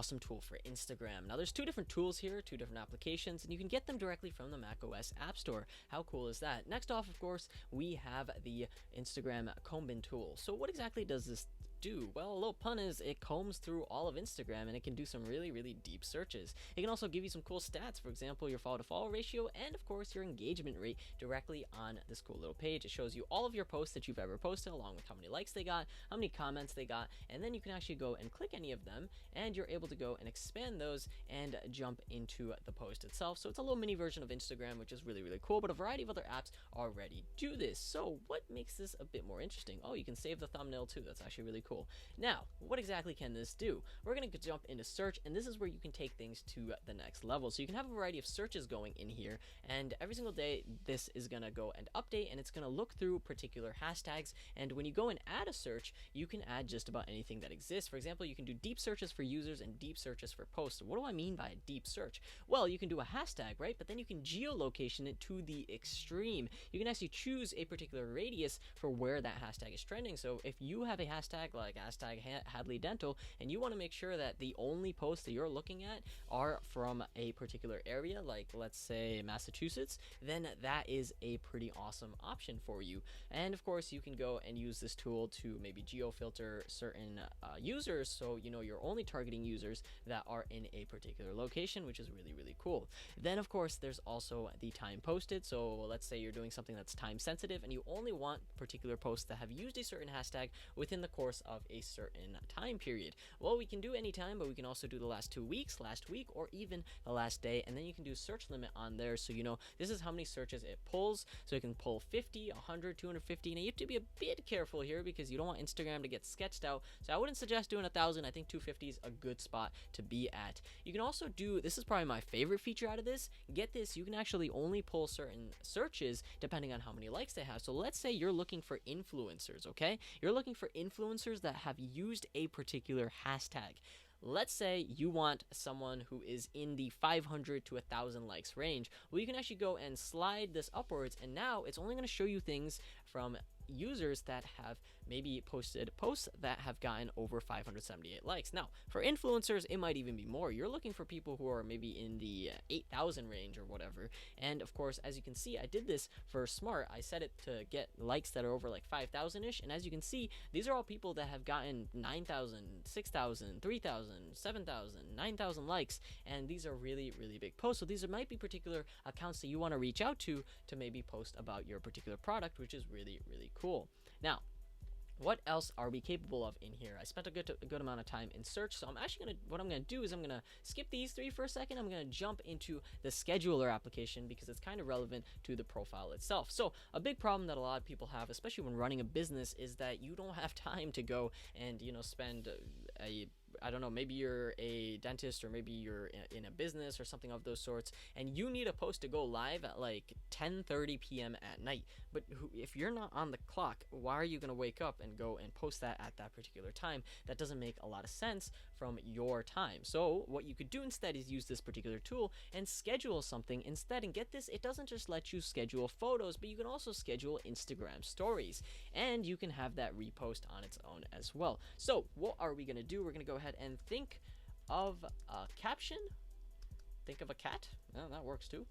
awesome tool for Instagram. Now there's two different tools here, two different applications, and you can get them directly from the macOS App Store. How cool is that? Next off, of course, we have the Instagram Combin tool. So what exactly does this do? Well, a little pun is it combs through all of Instagram, and it can do some really deep searches. It can also give you some cool stats, for example, your follow to follow ratio, and of course your engagement rate directly on this cool little page. It shows you all of your posts that you've ever posted, along with how many likes they got, how many comments they got, and then you can actually go and click any of them, and you're able to go and expand those and jump into the post itself. So it's a little mini version of Instagram, which is really cool, but a variety of other apps already do this. So what makes this a bit more interesting? Oh, you can save the thumbnail too. That's actually really cool. Now, what exactly can this do? We're going to jump into search, and this is where you can take things to the next level. So you can have a variety of searches going in here, and every single day this is going to go and update, and it's going to look through particular hashtags. And when you go and add a search, you can add just about anything that exists. For example, you can do deep searches for users and deep searches for posts. What do I mean by a deep search? Well, you can do a hashtag, right? But then you can geolocation it to the extreme. You can actually choose a particular radius for where that hashtag is trending. So if you have a hashtag like hashtag Hadley Dental, and you want to make sure that the only posts that you're looking at are from a particular area, like let's say Massachusetts, then that is a pretty awesome option for you. And of course, you can go and use this tool to maybe geo-filter certain users, so you know you're only targeting users that are in a particular location, which is really cool. Then of course, there's also the time posted. So let's say you're doing something that's time sensitive, and you only want particular posts that have used a certain hashtag within the course of a certain time period. Well, we can do any time, but we can also do the last 2 weeks, last week, or even the last day, and then you can do search limit on there, so you know this is how many searches it pulls. So you can pull 50, 100, 250. Now you have to be a bit careful here because you don't want Instagram to get sketched out, so I wouldn't suggest doing 1,000. I think 250 is a good spot to be at. You can also do, this is probably my favorite feature out of this, get this, you can actually only pull certain searches depending on how many likes they have. So let's say you're looking for influencers, okay? You're looking for influencers that have used a particular hashtag. Let's say you want someone who is in the 500 to 1,000 likes range. Well, you can actually go and slide this upwards, and now it's only going to show you things from users that have maybe posted posts that have gotten over 578 likes. Now, for influencers, it might even be more. You're looking for people who are maybe in the 8,000 range or whatever. And of course, as you can see, I did this for Smart. I set it to get likes that are over like 5,000-ish. And as you can see, these are all people that have gotten 9,000, 6,000, 3,000, 7,000, 9,000 likes. And these are really big posts. So these might be particular accounts that you want to reach out to maybe post about your particular product, which is really cool. Now, what else are we capable of in here? I spent a good amount of time in search, so what I'm gonna do is I'm gonna skip these three for a second. I'm gonna jump into the scheduler application because it's kind of relevant to the profile itself. So a big problem that a lot of people have, especially when running a business, is that you don't have time to go and spend I don't know, maybe you're a dentist, or maybe you're in a business or something of those sorts, and you need a post to go live at like 10:30 p.m. at night. But if you're not on the clock, why are you going to wake up and go and post that at that particular time? That doesn't make a lot of sense from your time. So what you could do instead is use this particular tool and schedule something instead. And get this, it doesn't just let you schedule photos, but you can also schedule Instagram stories, and you can have that repost on its own as well. So what are we going to do? We're going to go ahead and think of a caption. Think of a cat. Well, that works too.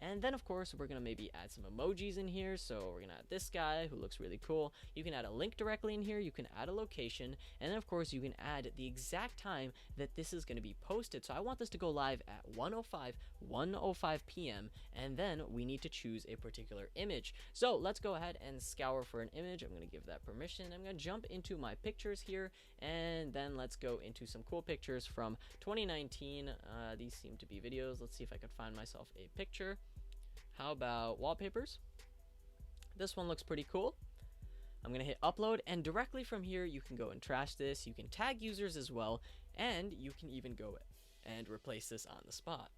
And then, of course, we're going to maybe add some emojis in here. So we're going to add this guy who looks really cool. You can add a link directly in here. You can add a location. And then, of course, you can add the exact time that this is going to be posted. So I want this to go live at 1:05 p.m. And then we need to choose a particular image. So let's go ahead and scour for an image. I'm going to give that permission. I'm going to jump into my pictures here. And then let's go into some cool pictures from 2019. These seem to be videos. Let's see if I can find myself a picture. How about wallpapers? This one looks pretty cool. I'm going to hit upload, and directly from here you can go and trash this. You can tag users as well, and you can even go and replace this on the spot.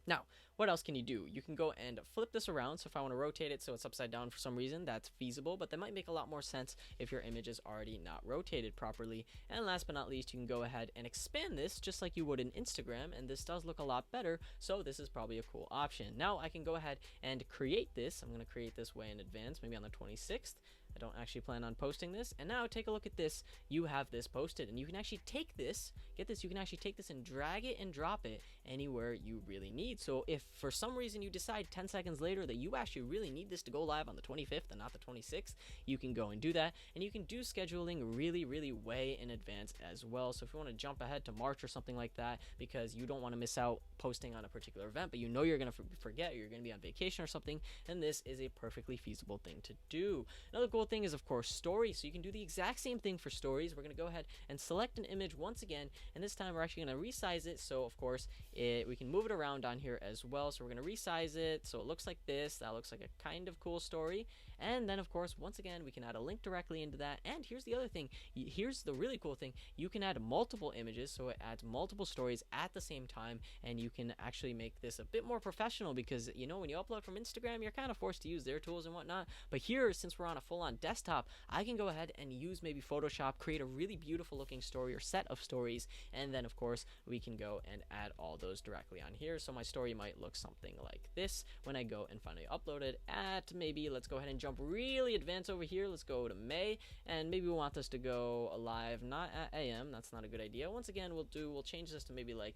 Now, what else can you do? You can go and flip this around. So if I want to rotate it so it's upside down for some reason, that's feasible, but that might make a lot more sense if your image is already not rotated properly. And last but not least, you can go ahead and expand this just like you would in Instagram, and this does look a lot better, so this is probably a cool option. Now I can go ahead and create this. I'm going to create this way in advance, maybe on the 26th. I don't actually plan on posting this. And now take a look at this. You have this posted, and you can actually take this, get this, you can actually take this and drag it and drop it anywhere you really need. So if for some reason you decide 10 seconds later that you actually really need this to go live on the 25th and not the 26th, you can go and do that. And you can do scheduling really way in advance as well. So if you want to jump ahead to March or something like that because you don't want to miss out posting on a particular event, but you know you're going to forget, or you're going to be on vacation or something, then this is a perfectly feasible thing to do. Another cool thing is, of course, stories. So you can do the exact same thing for stories. We're going to go ahead and select an image once again, and this time we're actually going to resize it. So of course we can move it around on here as well. So we're going to resize it so it looks like this. That looks like a kind of cool story. And then of course, once again, we can add a link directly into that. And here's the other thing. Here's the really cool thing. You can add multiple images, so it adds multiple stories at the same time, and you can actually make this a bit more professional because, you know, when you upload from Instagram, you're kind of forced to use their tools and whatnot. But here, since we're on a full-on desktop, I can go ahead and use maybe Photoshop, create a really beautiful looking story or set of stories, and then of course we can go and add all those directly on here. So my story might look something like this when I go and finally upload it at, maybe, let's go ahead and jump really advanced over here. Let's go to May, and maybe we want this to go live not at AM. That's not a good idea. Once again, we'll change this to maybe like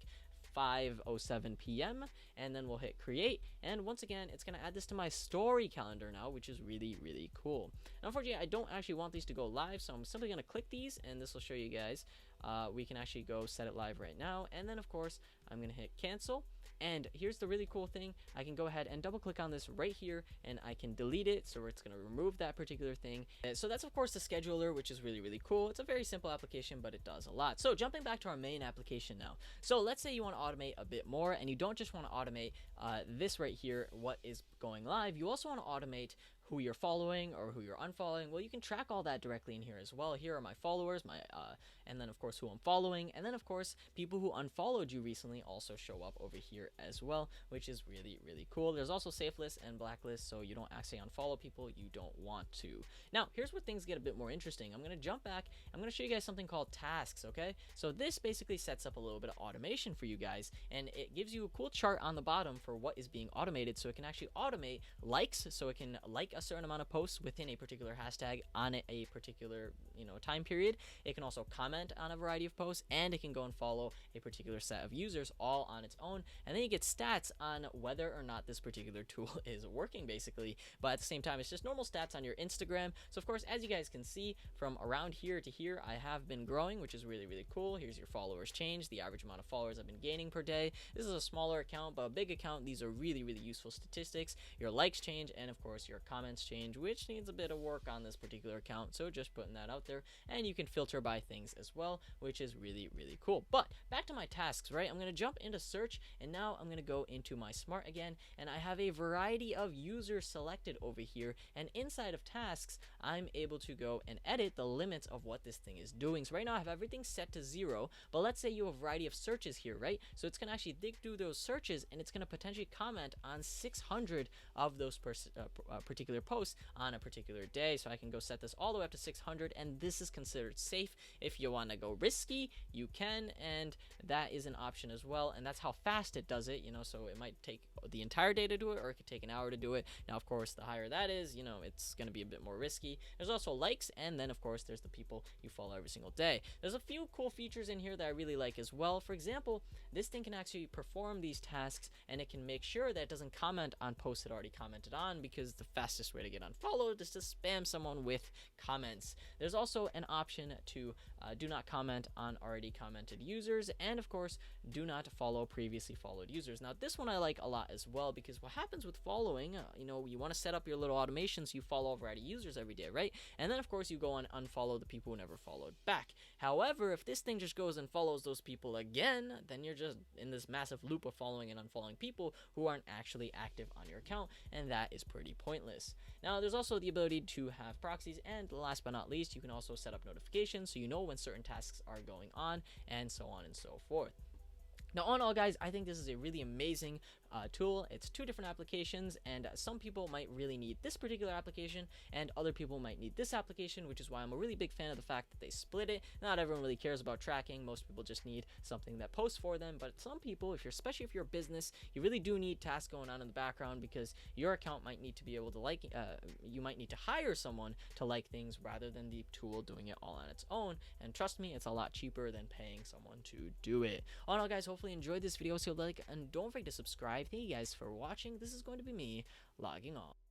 5:07 p.m. and then we'll hit create, and once again it's going to add this to my story calendar now, which is really cool. Now, unfortunately, I don't actually want these to go live, so I'm simply going to click these, and this will show you guys. We can actually go set it live right now, and then of course I'm going to hit cancel. And here's the really cool thing. I can go ahead and double click on this right here, and I can delete it, so it's going to remove that particular thing. So that's of course the scheduler, which is really cool. It's a very simple application, but it does a lot. So jumping back to our main application now. So let's say you want to automate a bit more, and you don't just want to automate this right here, what is going live. You also want to automate who you're following or who you're unfollowing. Well, you can track all that directly in here as well. Here are my followers, and then of course who I'm following, and then of course people who unfollowed you recently also show up over here as well, which is really cool. There's also safe lists and blacklists, so you don't actually unfollow people you don't want to. Now, here's where things get a bit more interesting. I'm going to jump back. I'm going to show you guys something called tasks, okay? So this basically sets up a little bit of automation for you guys, and it gives you a cool chart on the bottom for what is being automated, so it can actually automate likes, so it can like a certain amount of posts within a particular hashtag on a particular, you know, time period. It can also comment on a variety of posts, and it can go and follow a particular set of users all on its own, and then you get stats on whether or not this particular tool is working, basically. But at the same time, it's just normal stats on your Instagram. So of course, as you guys can see, from around here to here, I have been growing, which is really cool. Here's your followers change, the average amount of followers I've been gaining per day. This is a smaller account, but a big account, these are really useful statistics. Your likes change, and of course your comments change, which needs a bit of work on this particular account, so just putting that out there. And you can filter by things as well, which is really cool. But back to my tasks, right? I'm going to jump into search, and now I'm going to go into my smart again, and I have a variety of users selected over here, and inside of tasks I'm able to go and edit the limits of what this thing is doing. So right now I have everything set to 0, but let's say you have a variety of searches here, right? So it's going to actually dig through those searches, and it's going to potentially comment on 600 of those particular posts on a particular day. So I can go set this all the way up to 600, and this is considered safe. If you want to go risky, you can, and that is an option as well, and that's how fast it does it, you know. So it might take the entire day to do it, or it could take an hour to do it. Now of course, the higher that is, you know, it's going to be a bit more risky. There's also likes, and then of course there's the people you follow every single day. There's a few cool features in here that I really like as well. For example, this thing can actually perform these tasks, and it can make sure that it doesn't comment on posts it already commented on, because the fastest way to get unfollowed is to spam someone with comments. There's also an option to do not comment on already commented users, and of course do not follow previously followed users. Now this one I like a lot as well, because what happens with following, you know, you want to set up your little automations so you follow a variety of users every day, right? And then of course you go and unfollow the people who never followed back. However, if this thing just goes and follows those people again, then you're just in this massive loop of following and unfollowing people who aren't actually active on your account, and that is pretty pointless. Now there's also the ability to have proxies, and last but not least, you can also set up notifications so you know when certain tasks are going on, and so on and so forth. Now, all in all, guys, I think this is a really amazing tool. It's two different applications, and some people might really need this particular application, and other people might need this application, which is why I'm a really big fan of the fact that they split it. Not everyone really cares about tracking. Most people just need something that posts for them, but some people, especially if you're a business, you really do need tasks going on in the background, because your account might need to be able to you might need to hire someone to like things rather than the tool doing it all on its own. And trust me, it's a lot cheaper than paying someone to do it. All in all, guys, hopefully you enjoyed this video. So and don't forget to subscribe. Thank you guys for watching. This is going to be me logging off.